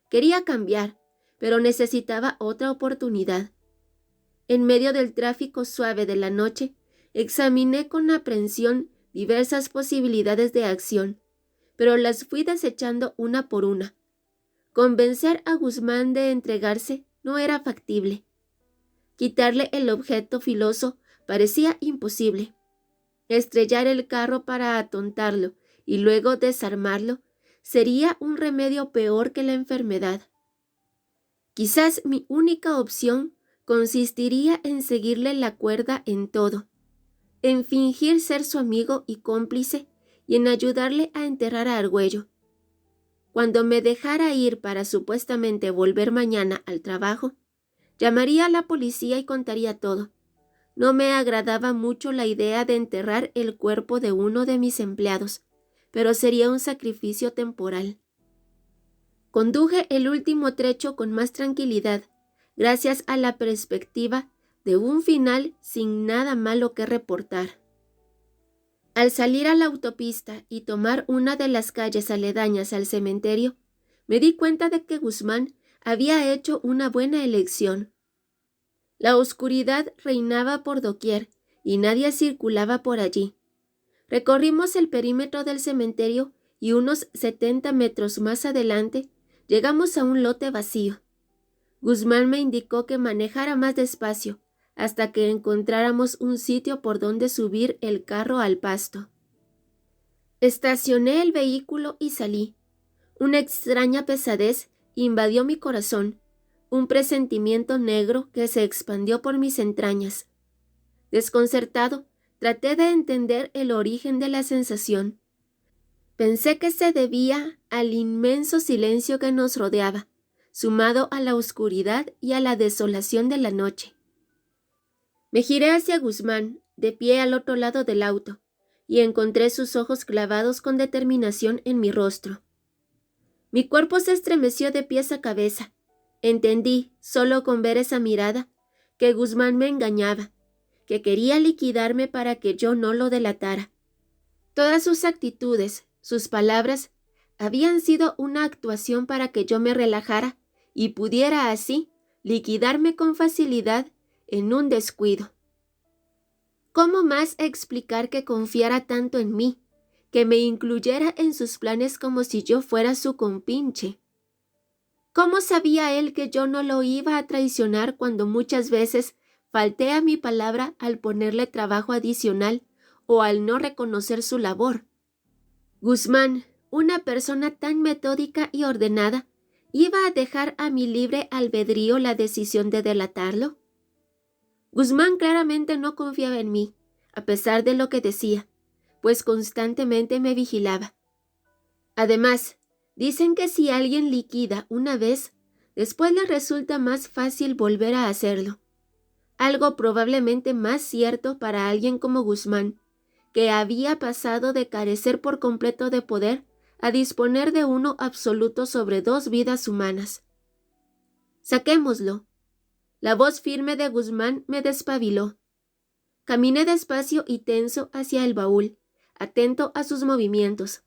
Quería cambiar, pero necesitaba otra oportunidad. En medio del tráfico suave de la noche, examiné con aprensión diversas posibilidades de acción, pero las fui desechando una por una. Convencer a Guzmán de entregarse no era factible. Quitarle el objeto filoso parecía imposible. Estrellar el carro para atontarlo y luego desarmarlo sería un remedio peor que la enfermedad. Quizás mi única opción consistiría en seguirle la cuerda en todo, en fingir ser su amigo y cómplice y en ayudarle a enterrar a Argüello. Cuando me dejara ir para supuestamente volver mañana al trabajo, llamaría a la policía y contaría todo. No me agradaba mucho la idea de enterrar el cuerpo de uno de mis empleados, pero sería un sacrificio temporal. Conduje el último trecho con más tranquilidad, gracias a la perspectiva de un final sin nada malo que reportar. Al salir a la autopista y tomar una de las calles aledañas al cementerio, me di cuenta de que Guzmán había hecho una buena elección. La oscuridad reinaba por doquier y nadie circulaba por allí. Recorrimos el perímetro del cementerio y unos 70 metros más adelante llegamos a un lote vacío. Guzmán me indicó que manejara más despacio hasta que encontráramos un sitio por donde subir el carro al pasto. Estacioné el vehículo y salí. Una extraña pesadez invadió mi corazón, un presentimiento negro que se expandió por mis entrañas. Desconcertado, traté de entender el origen de la sensación. Pensé que se debía al inmenso silencio que nos rodeaba, sumado a la oscuridad y a la desolación de la noche. Me giré hacia Guzmán, de pie al otro lado del auto, y encontré sus ojos clavados con determinación en mi rostro. Mi cuerpo se estremeció de pies a cabeza. Entendí, solo con ver esa mirada, que Guzmán me engañaba, que quería liquidarme para que yo no lo delatara. Todas sus actitudes, sus palabras, habían sido una actuación para que yo me relajara y pudiera así liquidarme con facilidad en un descuido. ¿Cómo más explicar que confiara tanto en mí, que me incluyera en sus planes como si yo fuera su compinche? ¿Cómo sabía él que yo no lo iba a traicionar cuando muchas veces falté a mi palabra al ponerle trabajo adicional o al no reconocer su labor? Guzmán, una persona tan metódica y ordenada, ¿iba a dejar a mi libre albedrío la decisión de delatarlo? Guzmán claramente no confiaba en mí, a pesar de lo que decía, pues constantemente me vigilaba. Además, dicen que si alguien liquida una vez, después le resulta más fácil volver a hacerlo. Algo probablemente más cierto para alguien como Guzmán, que había pasado de carecer por completo de poder a disponer de uno absoluto sobre 2 vidas humanas. Saquémoslo. La voz firme de Guzmán me despabiló. Caminé despacio y tenso hacia el baúl, atento a sus movimientos.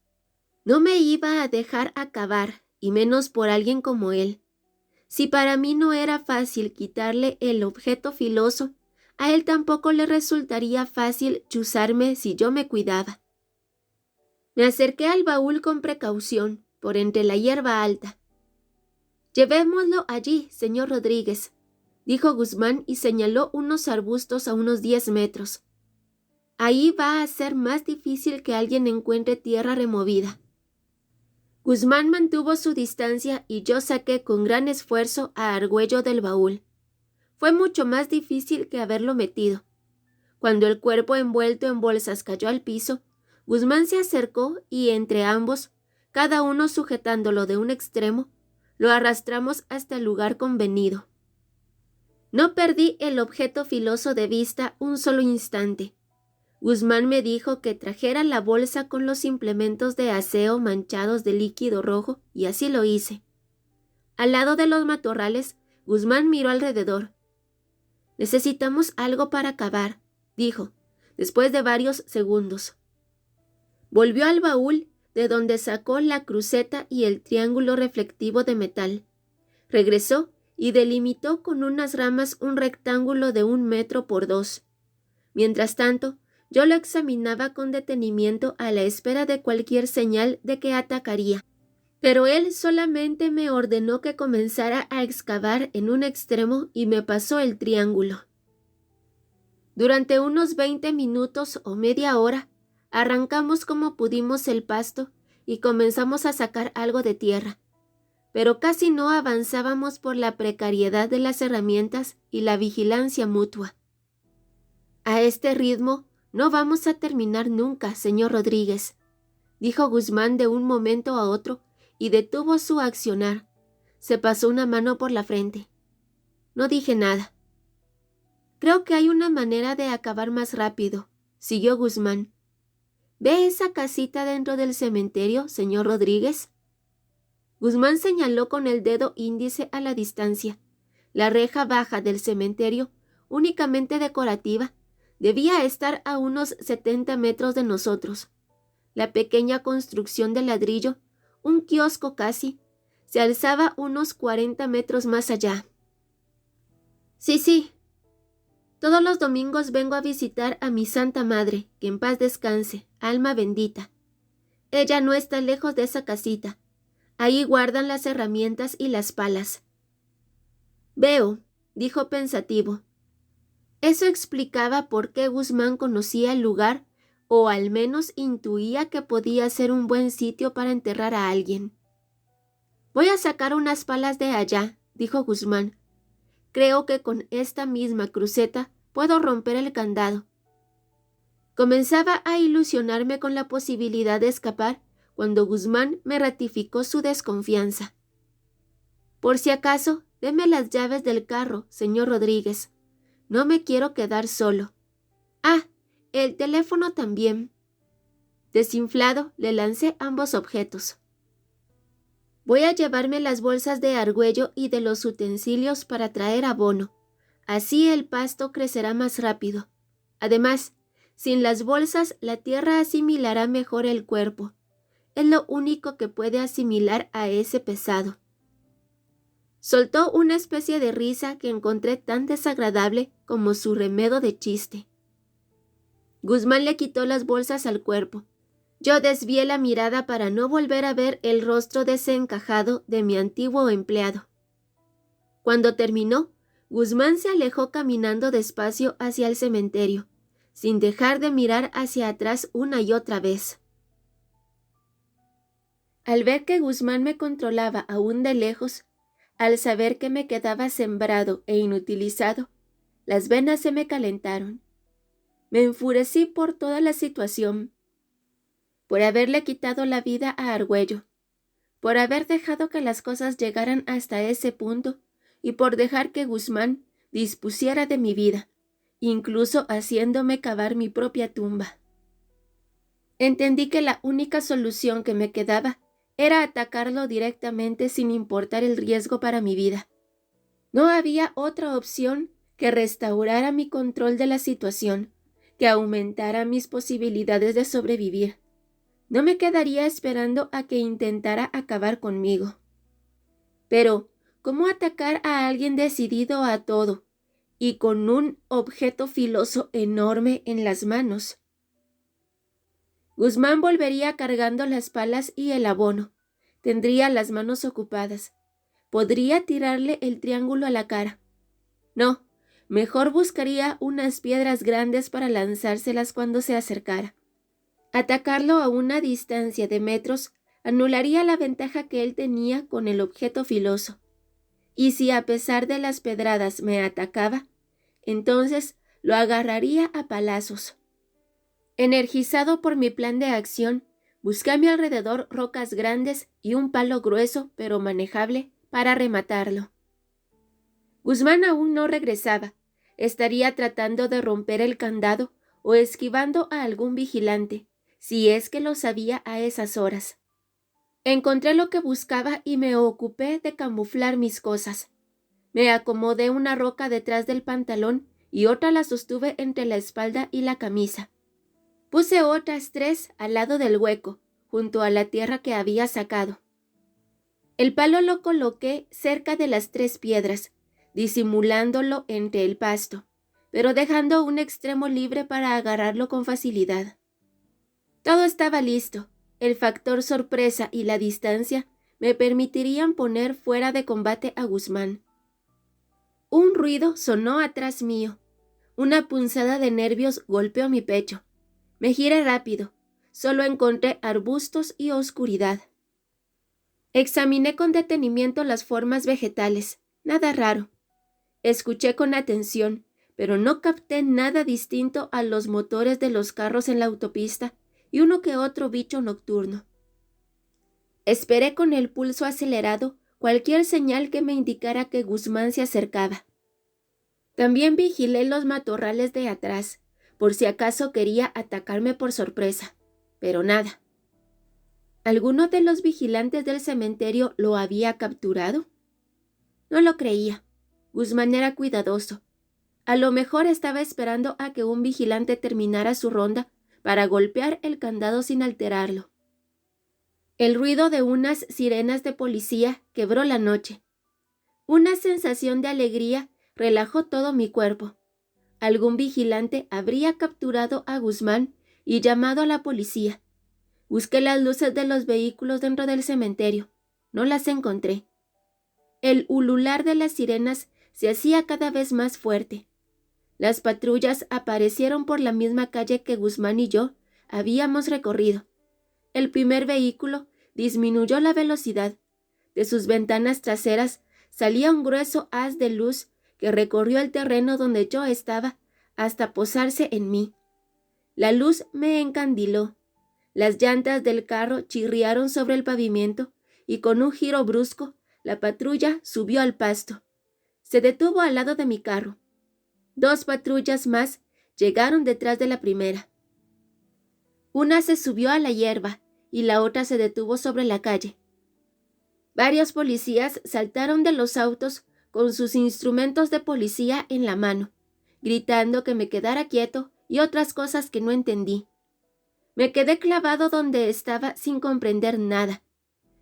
No me iba a dejar acabar, y menos por alguien como él. Si para mí no era fácil quitarle el objeto filoso, a él tampoco le resultaría fácil chuzarme si yo me cuidaba. Me acerqué al baúl con precaución, por entre la hierba alta. «Llevémoslo allí, señor Rodríguez», dijo Guzmán y señaló unos arbustos a unos 10 metros. «Ahí va a ser más difícil que alguien encuentre tierra removida». Guzmán mantuvo su distancia y yo saqué con gran esfuerzo a Argüello del baúl. Fue mucho más difícil que haberlo metido. Cuando el cuerpo envuelto en bolsas cayó al piso, Guzmán se acercó y entre ambos, cada uno sujetándolo de un extremo, lo arrastramos hasta el lugar convenido. No perdí el objeto filoso de vista un solo instante. Guzmán me dijo que trajera la bolsa con los implementos de aseo manchados de líquido rojo y así lo hice. Al lado de los matorrales, Guzmán miró alrededor. «Necesitamos algo para cavar», dijo, después de varios segundos. Volvió al baúl, de donde sacó la cruceta y el triángulo reflectivo de metal. Regresó y delimitó con unas ramas un rectángulo de 1 metro por 2. Mientras tanto, yo lo examinaba con detenimiento a la espera de cualquier señal de que atacaría. Pero él solamente me ordenó que comenzara a excavar en un extremo y me pasó el triángulo. Durante unos 20 minutos o media hora, arrancamos como pudimos el pasto y comenzamos a sacar algo de tierra, pero casi no avanzábamos por la precariedad de las herramientas y la vigilancia mutua. A este ritmo no vamos a terminar nunca, señor Rodríguez, dijo Guzmán de un momento a otro y detuvo su accionar. Se pasó una mano por la frente. No dije nada. Creo que hay una manera de acabar más rápido, siguió Guzmán. ¿Ve esa casita dentro del cementerio, señor Rodríguez? Guzmán señaló con el dedo índice a la distancia. La reja baja del cementerio, únicamente decorativa, debía estar a unos 70 metros de nosotros. La pequeña construcción de ladrillo, un kiosco casi, se alzaba unos 40 metros más allá. Sí. Todos los domingos vengo a visitar a mi Santa Madre, que en paz descanse, alma bendita. Ella no está lejos de esa casita. Ahí guardan las herramientas y las palas. Veo, dijo pensativo. Eso explicaba por qué Guzmán conocía el lugar, o al menos intuía que podía ser un buen sitio para enterrar a alguien. Voy a sacar unas palas de allá, dijo Guzmán. Creo que con esta misma cruceta puedo romper el candado. Comenzaba a ilusionarme con la posibilidad de escapar cuando Guzmán me ratificó su desconfianza. Por si acaso, deme las llaves del carro, señor Rodríguez. No me quiero quedar solo. Ah, el teléfono también. Desinflado, le lancé ambos objetos. Voy a llevarme las bolsas de argüello y de los utensilios para traer abono. Así el pasto crecerá más rápido. Además, sin las bolsas la tierra asimilará mejor el cuerpo. Es lo único que puede asimilar a ese pesado. Soltó una especie de risa que encontré tan desagradable como su remedo de chiste. Guzmán le quitó las bolsas al cuerpo. Yo desvié la mirada para no volver a ver el rostro desencajado de mi antiguo empleado. Cuando terminó, Guzmán se alejó caminando despacio hacia el cementerio, sin dejar de mirar hacia atrás una y otra vez. Al ver que Guzmán me controlaba aún de lejos, al saber que me quedaba sembrado e inutilizado, las venas se me calentaron. Me enfurecí por toda la situación, por haberle quitado la vida a Argüello, por haber dejado que las cosas llegaran hasta ese punto y por dejar que Guzmán dispusiera de mi vida, incluso haciéndome cavar mi propia tumba. Entendí que la única solución que me quedaba era atacarlo directamente sin importar el riesgo para mi vida. No había otra opción que restaurara mi control de la situación, que aumentara mis posibilidades de sobrevivir. No me quedaría esperando a que intentara acabar conmigo. Pero, ¿cómo atacar a alguien decidido a todo y con un objeto filoso enorme en las manos? Guzmán volvería cargando las palas y el abono. Tendría las manos ocupadas. Podría tirarle el triángulo a la cara. No, mejor buscaría unas piedras grandes para lanzárselas cuando se acercara. Atacarlo a una distancia de metros anularía la ventaja que él tenía con el objeto filoso. Y si a pesar de las pedradas me atacaba, entonces lo agarraría a palazos. Energizado por mi plan de acción, busqué a mi alrededor rocas grandes y un palo grueso pero manejable para rematarlo. Guzmán aún no regresaba. Estaría tratando de romper el candado o esquivando a algún vigilante, si es que lo sabía a esas horas. Encontré lo que buscaba y me ocupé de camuflar mis cosas. Me acomodé una roca detrás del pantalón y otra la sostuve entre la espalda y la camisa. Puse otras 3 al lado del hueco, junto a la tierra que había sacado. El palo lo coloqué cerca de las 3 piedras, disimulándolo entre el pasto, pero dejando un extremo libre para agarrarlo con facilidad. Todo estaba listo. El factor sorpresa y la distancia me permitirían poner fuera de combate a Guzmán. Un ruido sonó atrás mío. Una punzada de nervios golpeó mi pecho. Me giré rápido. Solo encontré arbustos y oscuridad. Examiné con detenimiento las formas vegetales. Nada raro. Escuché con atención, pero no capté nada distinto a los motores de los carros en la autopista y uno que otro bicho nocturno. Esperé con el pulso acelerado cualquier señal que me indicara que Guzmán se acercaba. También vigilé los matorrales de atrás, por si acaso quería atacarme por sorpresa, pero nada. ¿Alguno de los vigilantes del cementerio lo había capturado? No lo creía. Guzmán era cuidadoso. A lo mejor estaba esperando a que un vigilante terminara su ronda para golpear el candado sin alterarlo. El ruido de unas sirenas de policía quebró la noche. Una sensación de alegría relajó todo mi cuerpo. Algún vigilante habría capturado a Guzmán y llamado a la policía. Busqué las luces de los vehículos dentro del cementerio. No las encontré. El ulular de las sirenas se hacía cada vez más fuerte. Las patrullas aparecieron por la misma calle que Guzmán y yo habíamos recorrido. El primer vehículo disminuyó la velocidad. De sus ventanas traseras salía un grueso haz de luz que recorrió el terreno donde yo estaba hasta posarse en mí. La luz me encandiló. Las llantas del carro chirriaron sobre el pavimento y con un giro brusco la patrulla subió al pasto. Se detuvo al lado de mi carro. 2 patrullas más llegaron detrás de la primera. Una se subió a la hierba y la otra se detuvo sobre la calle. Varios policías saltaron de los autos con sus instrumentos de policía en la mano, gritando que me quedara quieto y otras cosas que no entendí. Me quedé clavado donde estaba sin comprender nada.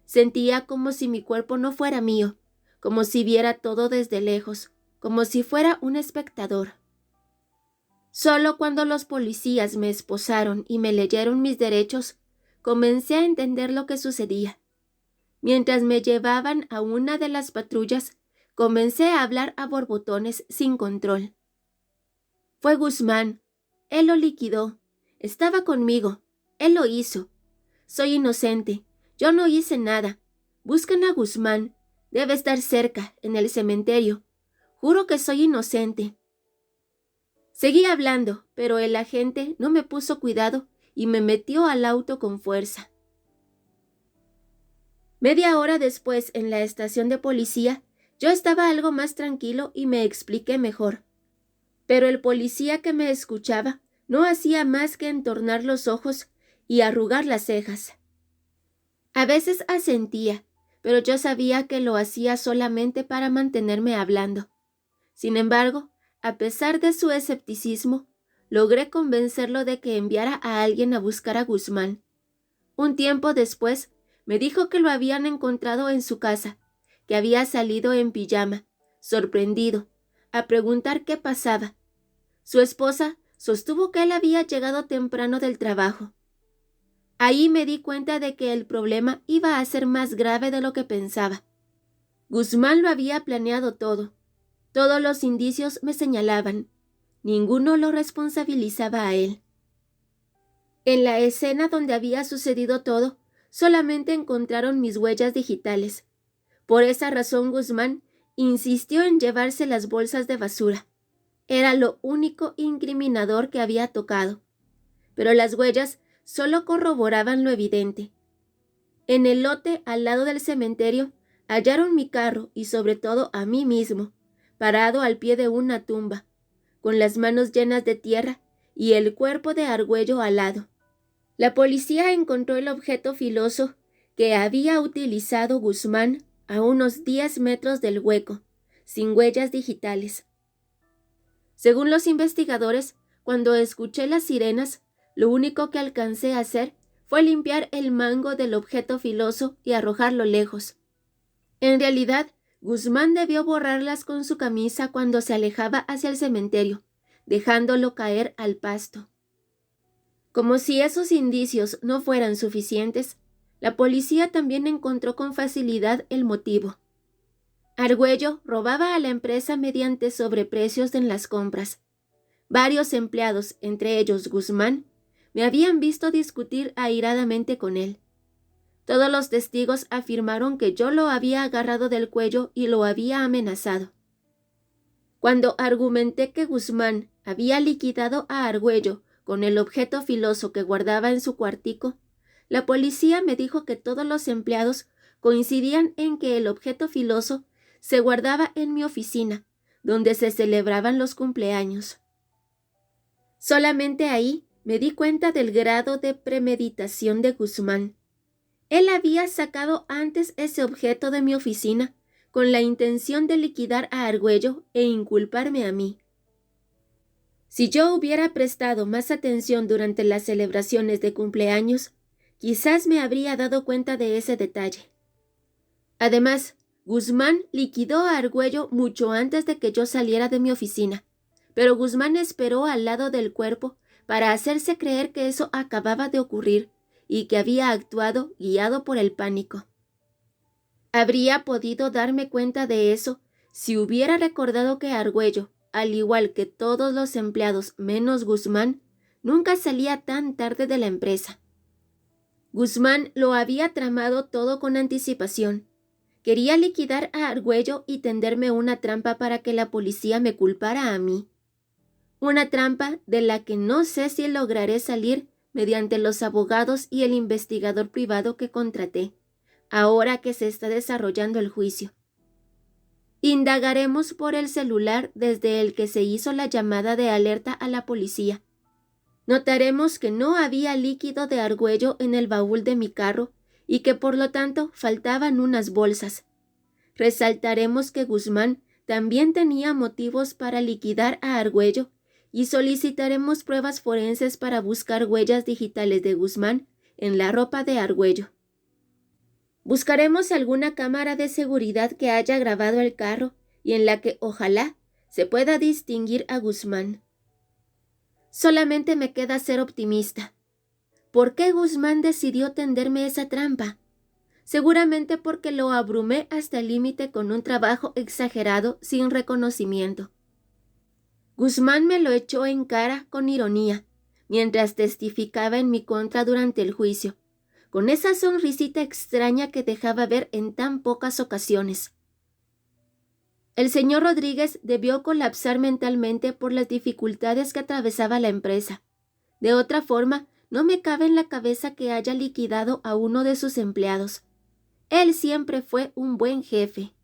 Sentía como si mi cuerpo no fuera mío, como si viera todo desde lejos, como si fuera un espectador. Solo cuando los policías me esposaron y me leyeron mis derechos, comencé a entender lo que sucedía. Mientras me llevaban a una de las patrullas, comencé a hablar a borbotones sin control. Fue Guzmán. Él lo liquidó. Estaba conmigo. Él lo hizo. Soy inocente. Yo no hice nada. Buscan a Guzmán. Debe estar cerca, en el cementerio. Juro que soy inocente. Seguí hablando, pero el agente no me puso cuidado y me metió al auto con fuerza. Media hora después, en la estación de policía, yo estaba algo más tranquilo y me expliqué mejor. Pero el policía que me escuchaba no hacía más que entornar los ojos y arrugar las cejas. A veces asentía, pero yo sabía que lo hacía solamente para mantenerme hablando. Sin embargo, a pesar de su escepticismo, logré convencerlo de que enviara a alguien a buscar a Guzmán. Un tiempo después, me dijo que lo habían encontrado en su casa, que había salido en pijama, sorprendido, a preguntar qué pasaba. Su esposa sostuvo que él había llegado temprano del trabajo. Ahí me di cuenta de que el problema iba a ser más grave de lo que pensaba. Guzmán lo había planeado todo. Todos los indicios me señalaban. Ninguno lo responsabilizaba a él. En la escena donde había sucedido todo, solamente encontraron mis huellas digitales. Por esa razón Guzmán insistió en llevarse las bolsas de basura. Era lo único incriminador que había tocado. Pero las huellas solo corroboraban lo evidente. En el lote al lado del cementerio hallaron mi carro y sobre todo a mí mismo, parado al pie de una tumba, con las manos llenas de tierra y el cuerpo de Argüello al lado. La policía encontró el objeto filoso que había utilizado Guzmán a unos 10 metros del hueco, sin huellas digitales. Según los investigadores, cuando escuché las sirenas, Lo único que alcancé a hacer fue limpiar el mango del objeto filoso y arrojarlo lejos. En realidad, Guzmán debió borrarlas con su camisa cuando se alejaba hacia el cementerio, dejándolo caer al pasto. Como si esos indicios no fueran suficientes, la policía también encontró con facilidad el motivo. Argüello robaba a la empresa mediante sobreprecios en las compras. Varios empleados, entre ellos Guzmán, me habían visto discutir airadamente con él. Todos los testigos afirmaron que yo lo había agarrado del cuello y lo había amenazado. Cuando argumenté que Guzmán había liquidado a Argüello con el objeto filoso que guardaba en su cuartico, la policía me dijo que todos los empleados coincidían en que el objeto filoso se guardaba en mi oficina, donde se celebraban los cumpleaños. Solamente ahí me di cuenta del grado de premeditación de Guzmán. Él había sacado antes ese objeto de mi oficina con la intención de liquidar a Argüello e inculparme a mí. Si yo hubiera prestado más atención durante las celebraciones de cumpleaños, quizás me habría dado cuenta de ese detalle. Además, Guzmán liquidó a Argüello mucho antes de que yo saliera de mi oficina, pero Guzmán esperó al lado del cuerpo para hacerse creer que eso acababa de ocurrir y que había actuado guiado por el pánico. Habría podido darme cuenta de eso si hubiera recordado que Argüello, al igual que todos los empleados menos Guzmán, nunca salía tan tarde de la empresa. Guzmán lo había tramado todo con anticipación. Quería liquidar a Argüello y tenderme una trampa para que la policía me culpara a mí. Una trampa de la que no sé si lograré salir mediante los abogados y el investigador privado que contraté, ahora que se está desarrollando el juicio. Indagaremos por el celular desde el que se hizo la llamada de alerta a la policía. Notaremos que no había líquido de Argüello en el baúl de mi carro y que por lo tanto faltaban unas bolsas. Resaltaremos que Guzmán también tenía motivos para liquidar a Argüello y solicitaremos pruebas forenses para buscar huellas digitales de Guzmán en la ropa de Argüello. Buscaremos alguna cámara de seguridad que haya grabado el carro y en la que, ojalá, se pueda distinguir a Guzmán. Solamente me queda ser optimista. ¿Por qué Guzmán decidió tenderme esa trampa? Seguramente porque lo abrumé hasta el límite con un trabajo exagerado sin reconocimiento. Guzmán me lo echó en cara con ironía, mientras testificaba en mi contra durante el juicio, con esa sonrisita extraña que dejaba ver en tan pocas ocasiones. El señor Rodríguez debió colapsar mentalmente por las dificultades que atravesaba la empresa. De otra forma, no me cabe en la cabeza que haya liquidado a uno de sus empleados. Él siempre fue un buen jefe.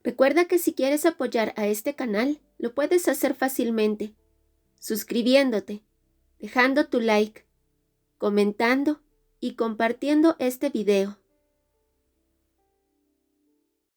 Recuerda que si quieres apoyar a este canal, lo puedes hacer fácilmente, suscribiéndote, dejando tu like, comentando y compartiendo este video.